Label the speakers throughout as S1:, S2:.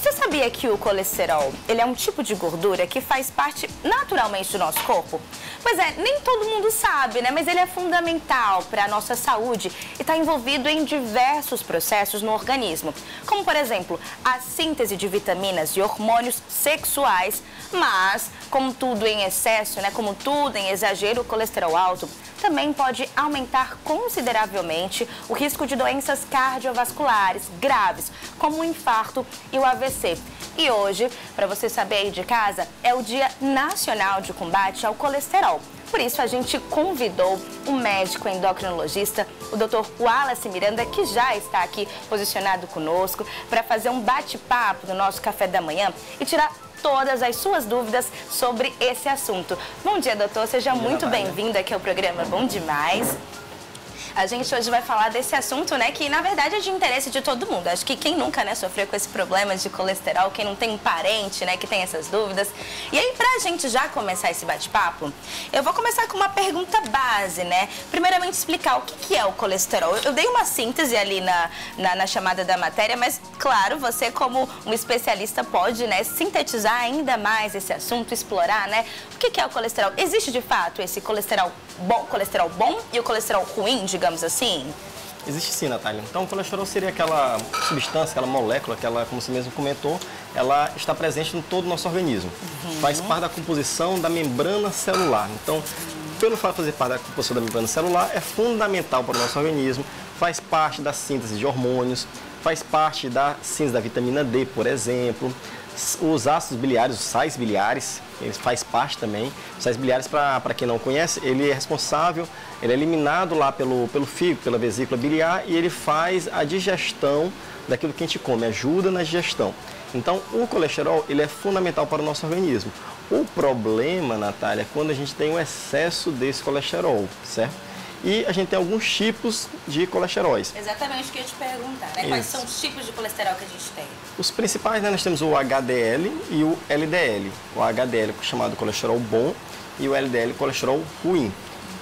S1: Você sabia que o colesterol, ele é um tipo de gordura que faz parte naturalmente do nosso corpo? Pois é, nem todo mundo sabe, né? Mas ele é fundamental para a nossa saúde e está envolvido em diversos processos no organismo. Como, por exemplo, a síntese de vitaminas e hormônios sexuais. Mas, como tudo em excesso, né? Como tudo em exagero, o colesterol alto também pode aumentar consideravelmente o risco de doenças cardiovasculares graves, como o infarto e o AVC. E hoje, para você saber aí de casa, é o Dia Nacional de Combate ao Colesterol. Por isso, a gente convidou o médico endocrinologista, o Dr. Wallace Miranda, que já está aqui posicionado conosco, para fazer um bate-papo no nosso café da manhã e tirar todas as suas dúvidas sobre esse assunto. Bom dia, doutor. Seja muito bem-vindo aqui ao programa Bom Demais. A gente hoje vai falar desse assunto, né, que na verdade é de interesse de todo mundo. Acho que quem nunca, né, sofreu com esse problema de colesterol, quem não tem um parente, né, que tem essas dúvidas. E aí, pra gente já começar esse bate-papo, eu vou começar com uma pergunta base, né? Primeiramente, explicar o que é o colesterol. Eu dei uma síntese ali na chamada da matéria, mas, claro, você como um especialista pode, né, sintetizar ainda mais esse assunto, explorar, né? O que é o colesterol? Existe, de fato, esse colesterol bom e o colesterol ruim, digamos assim?
S2: Existe sim, Natália. Então, o colesterol seria aquela substância, aquela molécula, como você mesmo comentou, ela está presente em todo o nosso organismo. Faz parte da composição da membrana celular. Então, pelo fato de fazer parte da composição da membrana celular, é fundamental para o nosso organismo, faz parte da síntese de hormônios, faz parte da síntese da vitamina D, por exemplo. Os ácidos biliares, os sais biliares, ele faz parte também. Os sais biliares, para quem não conhece, ele é responsável, ele é eliminado lá pelo fígado, pela vesícula biliar, e ele faz a digestão daquilo que a gente come, ajuda na digestão. Então, o colesterol, ele é fundamental para o nosso organismo. O problema, Natália, é quando a gente tem um excesso desse colesterol, certo? E a gente tem alguns tipos de colesteróis.
S1: Exatamente o que eu ia te perguntar, né? Quais são os tipos de colesterol que a gente tem?
S2: Os principais, né, nós temos o HDL e o LDL. O HDL é chamado colesterol bom e o LDL colesterol ruim.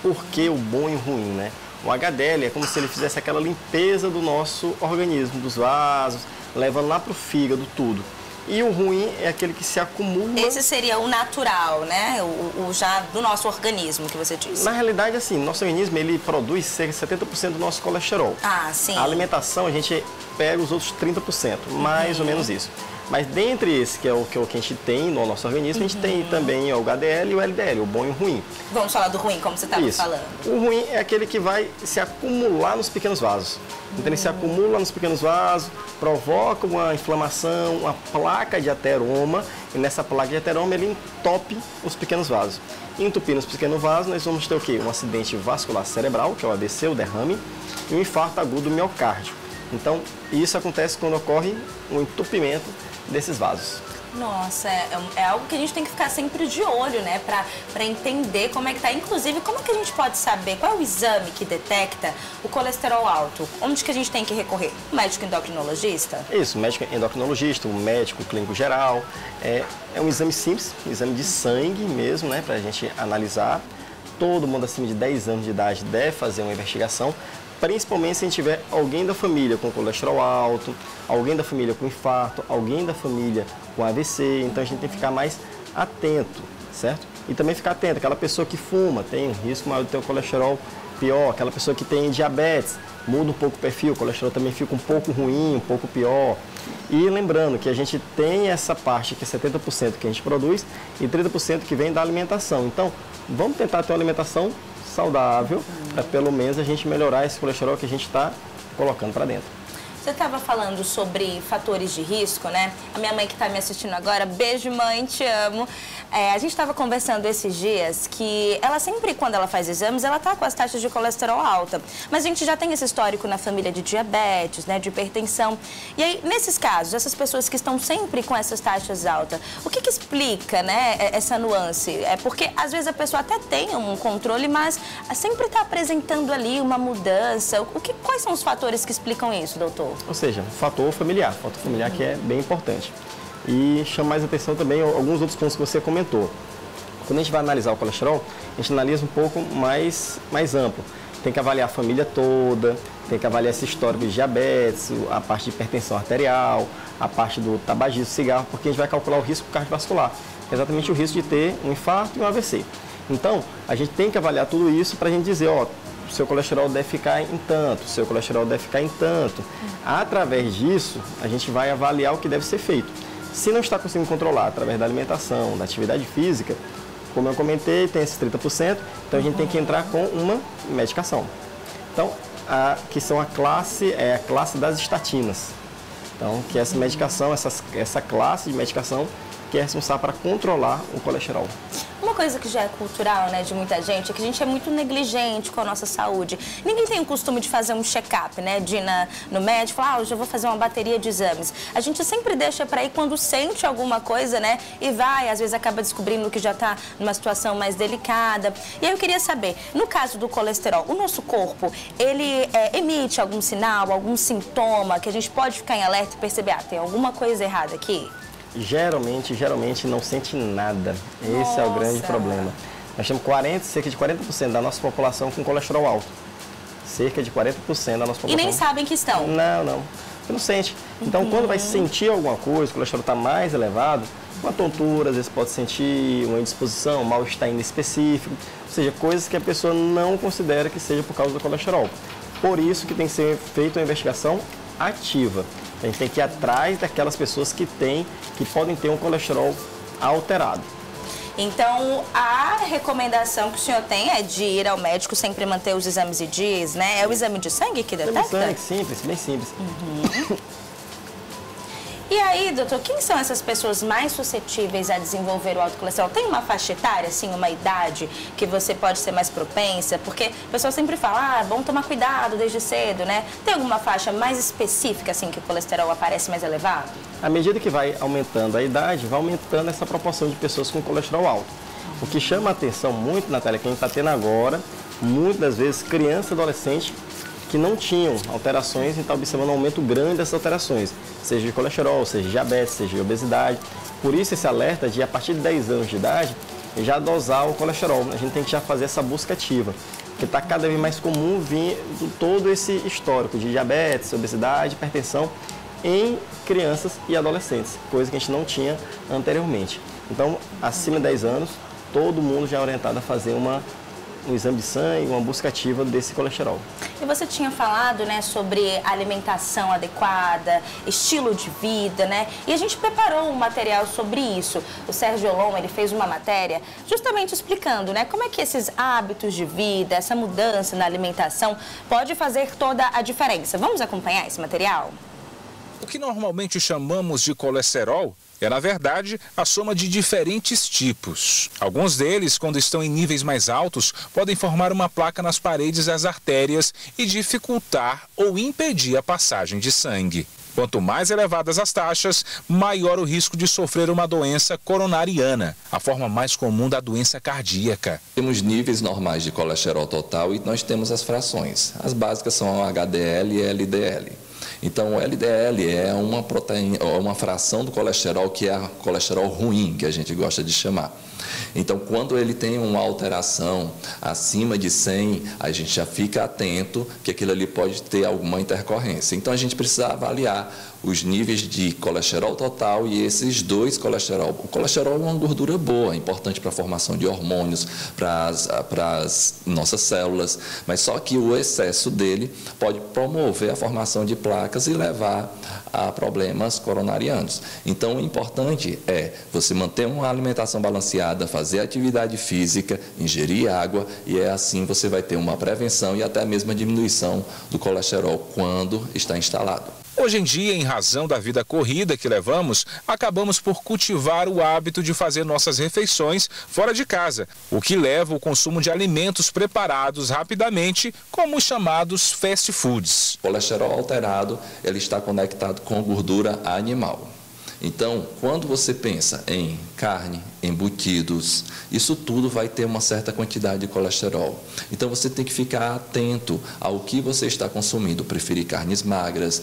S2: Por que o bom e o ruim, né? O HDL é como se ele fizesse aquela limpeza do nosso organismo, dos vasos, levando lá para o fígado tudo. E o ruim é aquele que se acumula...
S1: Esse seria o natural, né? O já do nosso organismo, que você disse.
S2: Na realidade, assim, nosso organismo, ele produz cerca de 70% do nosso colesterol.
S1: Ah, sim.
S2: A alimentação, a gente pega os outros 30%, mais ou menos isso. Mas dentre esse, que é o que a gente tem no nosso organismo, a gente tem também o HDL e o LDL, o bom e o ruim.
S1: Vamos falar do ruim, como você estava falando.
S2: O ruim é aquele que vai se acumular nos pequenos vasos. Então ele se acumula nos pequenos vasos, provoca uma inflamação, uma placa de ateroma, e nessa placa de ateroma ele entope os pequenos vasos. Entupindo os pequenos vasos, nós vamos ter o quê? Um acidente vascular cerebral, que é o AVC, o derrame, e um infarto agudo do miocárdio. Então, isso acontece quando ocorre um entupimento desses vasos.
S1: Nossa, é algo que a gente tem que ficar sempre de olho, né? Pra entender como é que tá. Inclusive, como é que a gente pode saber qual é o exame que detecta o colesterol alto? Onde que a gente tem que recorrer? O médico endocrinologista?
S2: Isso, o médico endocrinologista, o médico clínico geral. É um exame simples, um exame de sangue mesmo, né? Pra gente analisar. Todo mundo acima de 10 anos de idade deve fazer uma investigação. Principalmente se a gente tiver alguém da família com colesterol alto, alguém da família com infarto, alguém da família com AVC, então a gente tem que ficar mais atento, certo? E também ficar atento, aquela pessoa que fuma tem um risco maior de ter o colesterol pior, aquela pessoa que tem diabetes, muda um pouco o perfil, o colesterol também fica um pouco ruim, um pouco pior. E lembrando que a gente tem essa parte que é 70% que a gente produz e 30% que vem da alimentação. Então, vamos tentar ter uma alimentação saudável, para pelo menos a gente melhorar esse colesterol que a gente está colocando para dentro.
S1: Você estava falando sobre fatores de risco, né? A minha mãe que está me assistindo agora, beijo mãe, te amo. A gente estava conversando esses dias que ela sempre, quando ela faz exames, ela tá com as taxas de colesterol alta. Mas a gente já tem esse histórico na família de diabetes, né, de hipertensão. E aí, nesses casos, essas pessoas que estão sempre com essas taxas altas, o que explica, né, essa nuance? É porque, às vezes, a pessoa até tem um controle, mas sempre está apresentando ali uma mudança. Quais são os fatores que explicam isso, doutor?
S2: Ou seja, fator familiar que é bem importante. E chama mais atenção também alguns outros pontos que você comentou. Quando a gente vai analisar o colesterol, a gente analisa um pouco mais amplo. Tem que avaliar a família toda, tem que avaliar esse histórico de diabetes, a parte de hipertensão arterial, a parte do tabagismo, cigarro, porque a gente vai calcular o risco cardiovascular, exatamente o risco de ter um infarto e um AVC. Então, a gente tem que avaliar tudo isso para a gente dizer, ó, o seu colesterol deve ficar em tanto, o seu colesterol deve ficar em tanto. Através disso, a gente vai avaliar o que deve ser feito. Se não está conseguindo controlar através da alimentação, da atividade física, como eu comentei, tem esses 30%, então a gente tem que entrar com uma medicação. Então, que são a classe das estatinas. Então, que essa medicação, essa classe de medicação que é responsável para controlar o colesterol.
S1: Uma coisa que já é cultural, né, de muita gente, é que a gente é muito negligente com a nossa saúde. Ninguém tem o costume de fazer um check-up, né, de ir no médico, falar, hoje eu vou fazer uma bateria de exames. A gente sempre deixa para ir quando sente alguma coisa, né, e vai, às vezes acaba descobrindo que já está numa situação mais delicada. E aí eu queria saber, no caso do colesterol, o nosso corpo, ele emite algum sinal, algum sintoma que a gente pode ficar em alerta e perceber, tem alguma coisa errada aqui?
S2: Geralmente não sente nada. Esse é o grande problema. Nós temos cerca de 40% da nossa população com colesterol alto. Cerca de 40% da nossa população.
S1: E nem sabem que estão?
S2: Não. Você não sente. Então, quando vai sentir alguma coisa, o colesterol está mais elevado, uma tontura, às vezes pode sentir uma indisposição, um mal-estar inespecífico, ou seja, coisas que a pessoa não considera que seja por causa do colesterol. Por isso que tem que ser feita uma investigação ativa. A gente tem que ir atrás daquelas pessoas que podem ter um colesterol alterado.
S1: Então, a recomendação que o senhor tem é de ir ao médico, sempre manter os exames em dias, né? É o exame de sangue que detecta?
S2: Exame de sangue, simples, bem simples.
S1: E aí, doutor, quem são essas pessoas mais suscetíveis a desenvolver o alto colesterol? Tem uma faixa etária, assim, uma idade que você pode ser mais propensa? Porque o pessoal sempre fala, bom tomar cuidado desde cedo, né? Tem alguma faixa mais específica, assim, que o colesterol aparece mais elevado?
S2: À medida que vai aumentando a idade, vai aumentando essa proporção de pessoas com colesterol alto. O que chama a atenção muito, Natália, que a gente está tendo agora, muitas das vezes, criança e adolescente que não tinham alterações e está observando um aumento grande dessas alterações, seja de colesterol, seja de diabetes, seja de obesidade. Por isso esse alerta de, a partir de 10 anos de idade, já dosar o colesterol. A gente tem que já fazer essa busca ativa, porque está cada vez mais comum vir todo esse histórico de diabetes, obesidade, hipertensão em crianças e adolescentes, coisa que a gente não tinha anteriormente. Então, acima de 10 anos, todo mundo já é orientado a fazer um exame de sangue, uma busca ativa desse colesterol.
S1: E você tinha falado, né, sobre alimentação adequada, estilo de vida, né? E a gente preparou um material sobre isso. O Sérgio Olon, ele fez uma matéria justamente explicando, né, como é que esses hábitos de vida, essa mudança na alimentação pode fazer toda a diferença. Vamos acompanhar esse material?
S3: O que normalmente chamamos de colesterol é, na verdade, a soma de diferentes tipos. Alguns deles, quando estão em níveis mais altos, podem formar uma placa nas paredes das artérias e dificultar ou impedir a passagem de sangue. Quanto mais elevadas as taxas, maior o risco de sofrer uma doença coronariana, a forma mais comum da doença cardíaca.
S4: Temos níveis normais de colesterol total e nós temos as frações. As básicas são HDL e LDL. Então, o LDL é uma proteína, uma fração do colesterol que é o colesterol ruim, que a gente gosta de chamar. Então, quando ele tem uma alteração acima de 100, a gente já fica atento que aquilo ali pode ter alguma intercorrência. Então, a gente precisa avaliar os níveis de colesterol total e esses dois colesterol. O colesterol é uma gordura boa, importante para a formação de hormônios, para as nossas células, mas só que o excesso dele pode promover a formação de placas e levar a problemas coronarianos. Então, o importante é você manter uma alimentação balanceada, fazer atividade física, ingerir água, e é assim você vai ter uma prevenção e até mesmo a diminuição do colesterol quando está instalado.
S3: Hoje em dia, em razão da vida corrida que levamos, acabamos por cultivar o hábito de fazer nossas refeições fora de casa, o que leva ao consumo de alimentos preparados rapidamente, como os chamados fast foods.
S4: O colesterol alterado, ele está conectado com gordura animal. Então, quando você pensa em carne, embutidos, isso tudo vai ter uma certa quantidade de colesterol. Então, você tem que ficar atento ao que você está consumindo. Preferir carnes magras,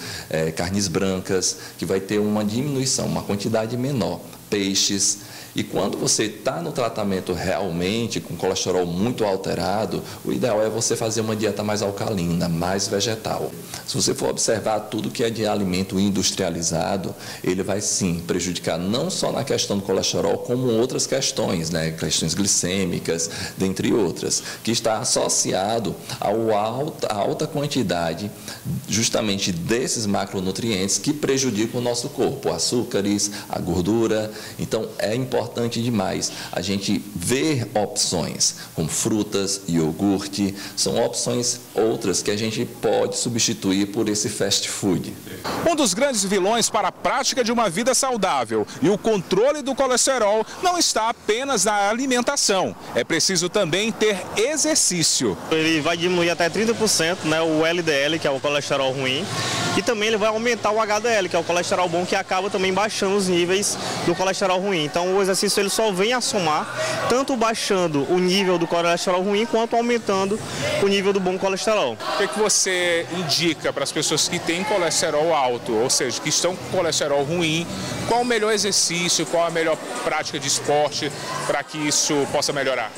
S4: carnes brancas, que vai ter uma diminuição, uma quantidade menor, peixes. E quando você está no tratamento realmente com colesterol muito alterado, o ideal é você fazer uma dieta mais alcalina, mais vegetal. Se você for observar tudo que é de alimento industrializado, ele vai sim prejudicar não só na questão do colesterol, como outras questões, né? Questões glicêmicas, dentre outras, que está associado à alta quantidade justamente desses macronutrientes que prejudicam o nosso corpo, açúcares, a gordura. Então, é importante demais a gente ver opções como frutas, iogurte, são opções outras que a gente pode substituir por esse fast food.
S3: Um dos grandes vilões para a prática de uma vida saudável e o controle do colesterol não está apenas na alimentação. É preciso também ter exercício.
S5: Ele vai diminuir até 30%, né, o LDL, que é o colesterol ruim, e também ele vai aumentar o HDL, que é o colesterol bom, que acaba também baixando os níveis do colesterol ruim. Então o exercício ele só vem a somar, tanto baixando o nível do colesterol ruim, quanto aumentando o nível do bom colesterol.
S3: O que você indica para as pessoas que têm colesterol alto, ou seja, que estão com colesterol ruim? Qual o melhor exercício, qual a melhor prática de esporte para que isso possa melhorar?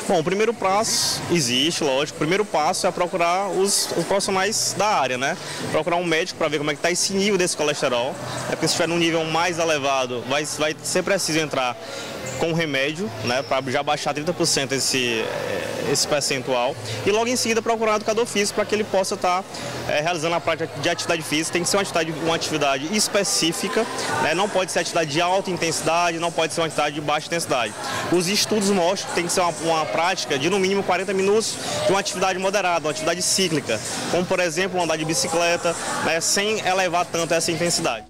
S5: Bom, o primeiro passo existe, lógico. O primeiro passo é procurar os profissionais da área, né? Procurar um médico para ver como é que está esse nível desse colesterol. É porque se estiver num nível mais elevado, vai ser preciso entrar com remédio, né, para já baixar 30% esse percentual, e logo em seguida procurar um educador físico para que ele possa estar realizando a prática de atividade física. Tem que ser uma atividade específica, né, não pode ser atividade de alta intensidade, não pode ser uma atividade de baixa intensidade. Os estudos mostram que tem que ser uma prática de no mínimo 40 minutos de uma atividade moderada, uma atividade cíclica, como por exemplo andar de bicicleta, né, sem elevar tanto essa intensidade.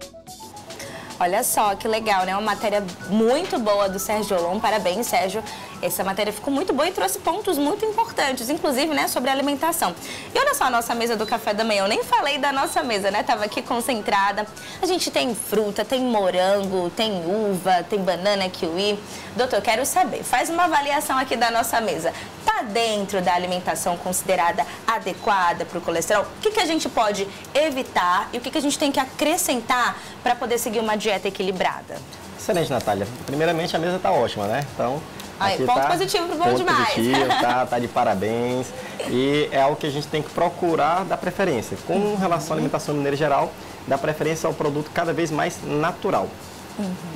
S1: Olha só que legal, né? Uma matéria muito boa do Sérgio Olon. Parabéns, Sérgio. Essa matéria ficou muito boa e trouxe pontos muito importantes, inclusive, né, sobre a alimentação. E olha só a nossa mesa do café da manhã. Eu nem falei da nossa mesa, né? Tava aqui concentrada. A gente tem fruta, tem morango, tem uva, tem banana, kiwi. Doutor, quero saber, faz uma avaliação aqui da nossa mesa. Tá dentro da alimentação considerada adequada para o colesterol? O que a gente pode evitar e o que a gente tem que acrescentar para poder seguir uma dieta equilibrada?
S2: Excelente, Natália. Primeiramente, a mesa está ótima, né? Então,
S1: aí, ponto positivo pro bom demais.
S2: Positivo, tá de parabéns. E é algo que a gente tem que procurar dar preferência. Com relação à alimentação mineira geral, dar preferência ao produto cada vez mais natural.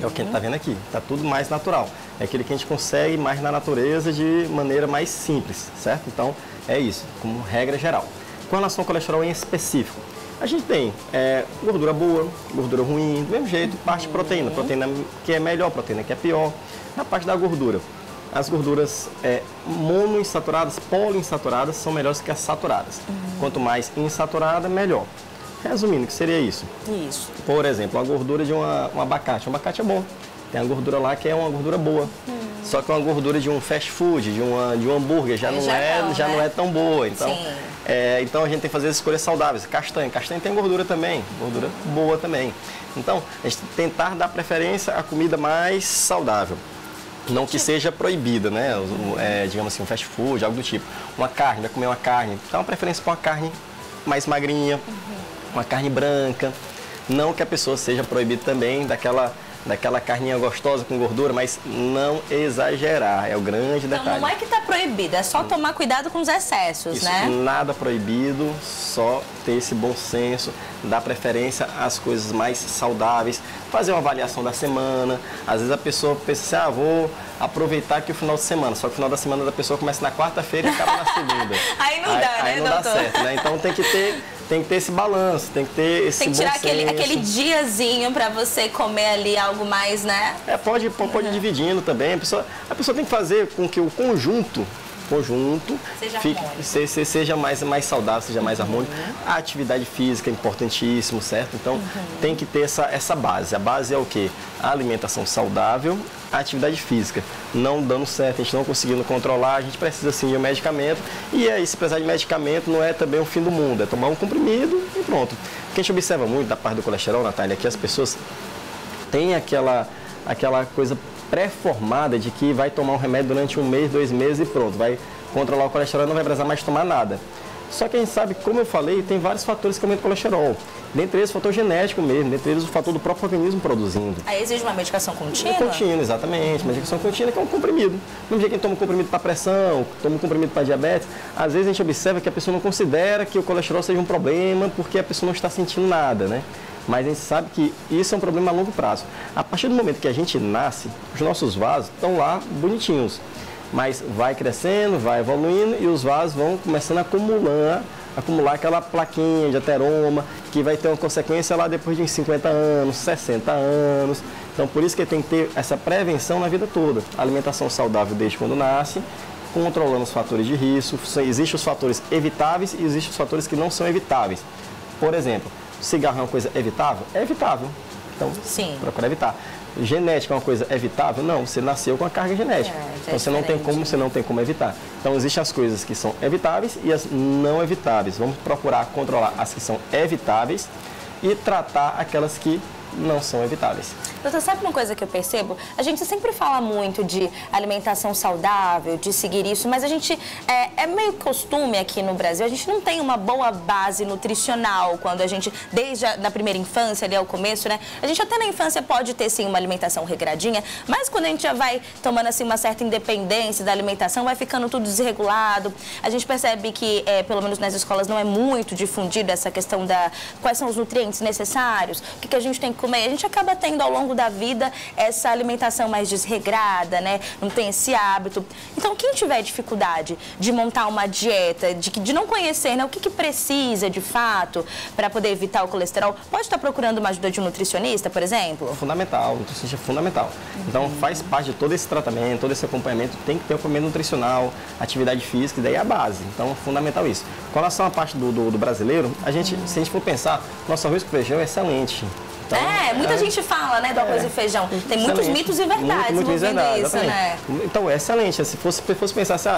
S2: É o que a gente está vendo aqui, está tudo mais natural. É aquele que a gente consegue mais na natureza de maneira mais simples, certo? Então, é isso, como regra geral. Com relação ao colesterol em específico, a gente tem gordura boa, gordura ruim, do mesmo jeito, parte de proteína. Proteína que é melhor, proteína que é pior. Na parte da gordura, as gorduras monoinsaturadas, poliinsaturadas são melhores que as saturadas. Quanto mais insaturada, melhor. Resumindo, o que seria isso?
S1: Isso.
S2: Por exemplo, a gordura de um abacate. Um abacate é bom. Tem a gordura lá que é uma gordura boa. Só que uma gordura de um fast food, de um hambúrguer, já não é tão boa. Então, então a gente tem que fazer as escolhas saudáveis. Castanha tem gordura também, gordura boa também. Então, a gente tentar dar preferência à comida mais saudável. Não que seja proibida, né? Digamos assim, um fast food, algo do tipo. Uma carne, vai comer uma carne. Dá uma preferência para uma carne mais magrinha, uma carne branca. Não que a pessoa seja proibida também daquela carninha gostosa com gordura, mas não exagerar, é o grande detalhe.
S1: Então não é que está proibido, é só tomar cuidado com os excessos,
S2: isso,
S1: né?
S2: Nada proibido, só ter esse bom senso, dar preferência às coisas mais saudáveis, fazer uma avaliação da semana. Às vezes a pessoa pensa assim, vou aproveitar aqui o final de semana, só que o final da semana da pessoa começa na quarta-feira e acaba na segunda.
S1: Aí não dá,
S2: aí não dá certo, né? Então tem que ter esse balanço, tem que ter esse bom senso.
S1: Tem que tirar aquele diazinho para você comer ali algo mais, né?
S2: Pode ir dividindo também. A pessoa tem que fazer com que o conjunto seja mais saudável, seja mais harmônico. A atividade física é importantíssimo, certo? Então, tem que ter essa base. A base é o quê? A alimentação saudável, a atividade física. Não dando certo, a gente não conseguindo controlar, a gente precisa sim de um medicamento. E aí, se precisar de medicamento, não é também o fim do mundo. É tomar um comprimido e pronto. O que a gente observa muito da parte do colesterol, Natália, é que as pessoas têm aquela coisa pré-formada de que vai tomar um remédio durante 1 mês, 2 meses e pronto, vai controlar o colesterol e não vai precisar mais tomar nada. Só que a gente sabe, como eu falei, tem vários fatores que aumentam o colesterol. Dentre eles, o fator genético mesmo, dentre eles, o fator do próprio organismo produzindo.
S1: Aí exige uma medicação contínua?
S2: Contínua, exatamente. Medicação contínua que é um comprimido. No dia que a gente toma um comprimido para pressão, toma um comprimido para diabetes, às vezes a gente observa que a pessoa não considera que o colesterol seja um problema porque a pessoa não está sentindo nada, né? Mas a gente sabe que isso é um problema a longo prazo. A partir do momento que a gente nasce, os nossos vasos estão lá bonitinhos. Mas vai crescendo, vai evoluindo e os vasos vão começando a acumular aquela plaquinha de ateroma, que vai ter uma consequência lá depois de 50 anos, 60 anos. Então, por isso que tem que ter essa prevenção na vida toda. Alimentação saudável desde quando nasce, controlando os fatores de risco. Existem os fatores evitáveis e existem os fatores que não são evitáveis. Por exemplo, cigarro é uma coisa evitável? É evitável. Então,
S1: sim,
S2: procura evitar. Genética é uma coisa evitável? Não, você nasceu com a carga genética. Então você não tem como evitar. Então existem as coisas que são evitáveis e as não evitáveis. Vamos procurar controlar as que são evitáveis e tratar aquelas que não são evitáveis.
S1: Doutor, sabe uma coisa que eu percebo? A gente sempre fala muito de alimentação saudável, de seguir isso, mas a gente, é meio costume aqui no Brasil, a gente não tem uma boa base nutricional quando a gente, desde na primeira infância, ali ao começo, né? A gente até na infância pode ter, sim, uma alimentação regradinha, mas quando a gente já vai tomando, assim, uma certa independência da alimentação, vai ficando tudo desregulado. A gente percebe que, pelo menos nas escolas, não é muito difundida essa questão da quais são os nutrientes necessários, o que a gente tem que comer. A gente acaba tendo ao longo da vida essa alimentação mais desregrada, né? Não tem esse hábito. Então, quem tiver dificuldade de montar uma dieta, de não conhecer, né, o que precisa de fato para poder evitar o colesterol, pode estar procurando uma ajuda de um nutricionista, por exemplo?
S2: Fundamental, o nutricionista é fundamental. Então, faz parte de todo esse tratamento, todo esse acompanhamento, tem que ter o acompanhamento nutricional, atividade física, e daí é a base. Então, é fundamental isso. Com relação à parte do brasileiro, se a gente for pensar, nosso arroz com feijão é excelente. Então,
S1: muita gente fala, né, do arroz e feijão. Tem muitos mitos e verdades envolvendo isso, né?
S2: Então, é excelente. Se fosse pensar assim,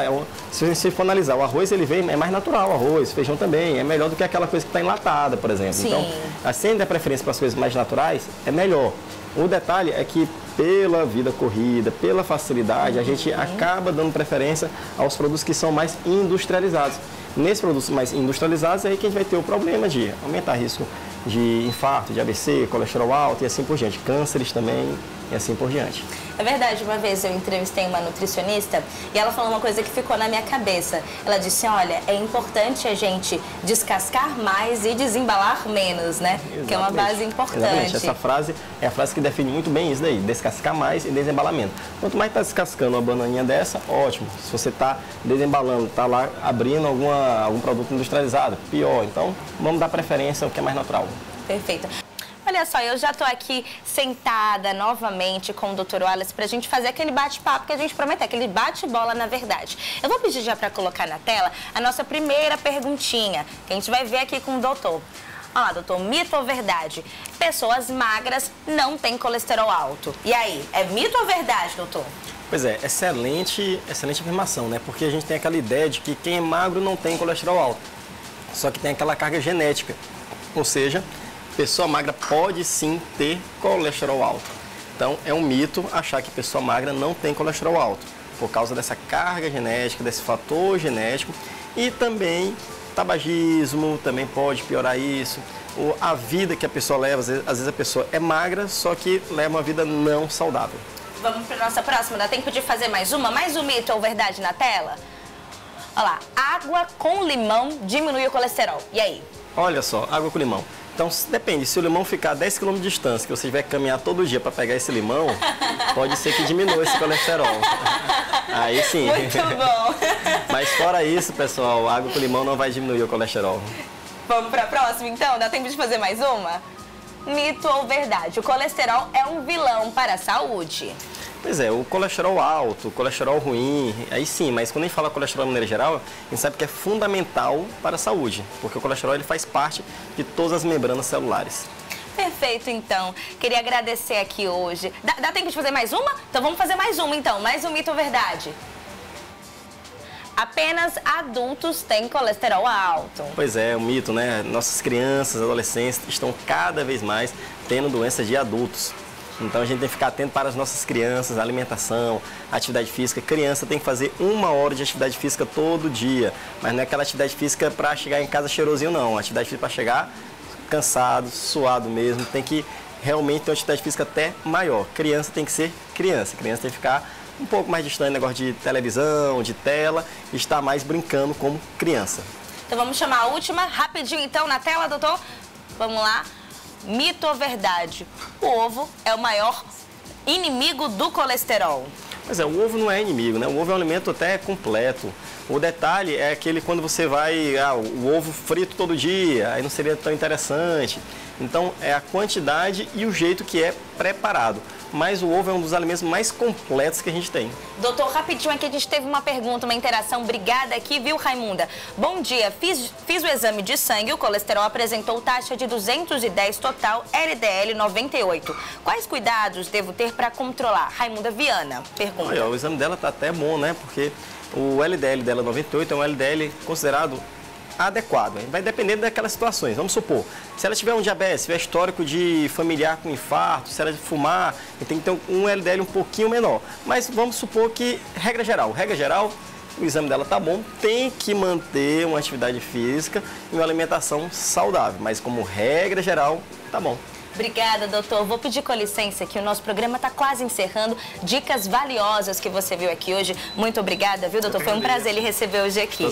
S2: se você for analisar, o arroz ele vem, é mais natural, o arroz, feijão também, é melhor do que aquela coisa que está enlatada, por exemplo.
S1: Sim.
S2: Então, assim, der preferência para as coisas mais naturais, é melhor. O detalhe é que pela vida corrida, pela facilidade, a gente acaba dando preferência aos produtos que são mais industrializados. Nesses produtos mais industrializados é aí que a gente vai ter o problema de aumentar o risco de infarto, de AVC, colesterol alto e assim por diante, cânceres também e assim por diante.
S1: É verdade, uma vez eu entrevistei uma nutricionista e ela falou uma coisa que ficou na minha cabeça. Ela disse, olha, é importante a gente descascar mais e desembalar menos, né? Exatamente. Que é uma base importante.
S2: Exatamente. Essa frase é a frase que define muito bem isso daí, descascar mais e desembalamento. Quanto mais está descascando uma bananinha dessa, ótimo. Se você está desembalando, está lá abrindo algum produto industrializado, pior. Então, vamos dar preferência ao que é mais natural.
S1: Perfeito. Olha só, eu já estou aqui sentada novamente com o Dr. Wallace para a gente fazer aquele bate-papo que a gente prometeu, aquele bate-bola na verdade. Eu vou pedir já para colocar na tela a nossa primeira perguntinha, que a gente vai ver aqui com o doutor. Olha lá, doutor, mito ou verdade? Pessoas magras não têm colesterol alto. E aí, é mito ou verdade, doutor?
S2: Pois é, excelente afirmação, né? Porque a gente tem aquela ideia de que quem é magro não tem colesterol alto. Só que tem aquela carga genética, ou seja, pessoa magra pode sim ter colesterol alto. Então, é um mito achar que pessoa magra não tem colesterol alto, por causa dessa carga genética, desse fator genético. E também, tabagismo também pode piorar isso. A vida que a pessoa leva, às vezes a pessoa é magra, só que leva uma vida não saudável.
S1: Vamos para a nossa próxima, dá tempo de fazer mais uma? Mais um mito ou verdade na tela? Olha lá, água com limão diminui o colesterol. E aí?
S2: Olha só, água com limão. Então, depende, se o limão ficar a 10 km de distância, que você tiver que caminhar todo dia para pegar esse limão, pode ser que diminua esse colesterol. Aí sim.
S1: Muito bom.
S2: Mas fora isso, pessoal, água com limão não vai diminuir o colesterol.
S1: Vamos para a próxima, então? Dá tempo de fazer mais uma? Mito ou verdade? O colesterol é um vilão para a saúde?
S2: Pois é, o colesterol alto, o colesterol ruim, aí sim, mas quando a gente fala colesterol de maneira geral, a gente sabe que é fundamental para a saúde, porque o colesterol ele faz parte de todas as membranas celulares.
S1: Perfeito, então. Queria agradecer aqui hoje. Dá tempo de fazer mais uma? Então vamos fazer mais uma, então. Mais um mito ou verdade? Apenas adultos têm colesterol alto.
S2: Pois é, o mito, né? Nossas crianças, adolescentes estão cada vez mais tendo doenças de adultos. Então a gente tem que ficar atento para as nossas crianças, alimentação, atividade física. Criança tem que fazer 1 hora de atividade física todo dia. Mas não é aquela atividade física para chegar em casa cheirosinho, não. Atividade física para chegar cansado, suado mesmo, tem que realmente ter uma atividade física até maior. Criança tem que ser criança, criança tem que ficar um pouco mais distante do negócio de televisão, de tela, e estar mais brincando como criança.
S1: Então vamos chamar a última, rapidinho então na tela, doutor. Vamos lá. Mito ou verdade? O ovo é o maior inimigo do colesterol.
S2: Pois é, o ovo não é inimigo, né? O ovo é um alimento até completo. O detalhe é aquele quando você vai, o ovo frito todo dia, aí não seria tão interessante. Então, é a quantidade e o jeito que é preparado. Mas o ovo é um dos alimentos mais completos que a gente tem.
S1: Doutor, rapidinho aqui, a gente teve uma pergunta, uma interação. Obrigada aqui, viu, Raimunda? Bom dia, fiz o exame de sangue, o colesterol apresentou taxa de 210 total, LDL 98. Quais cuidados devo ter para controlar? Raimunda Viana pergunta.
S2: Olha, o exame dela tá até bom, né? Porque o LDL dela 98 é um LDL considerado adequado. Vai depender daquelas situações. Vamos supor, se ela tiver um diabetes, tiver histórico de familiar com infarto, se ela fumar, tem que ter um LDL um pouquinho menor. Mas vamos supor que, regra geral, o exame dela tá bom, tem que manter uma atividade física e uma alimentação saudável. Mas como regra geral, tá bom.
S1: Obrigada, doutor. Vou pedir com licença que o nosso programa está quase encerrando. Dicas valiosas que você viu aqui hoje. Muito obrigada, viu, doutor? Foi um prazer lhe receber hoje aqui.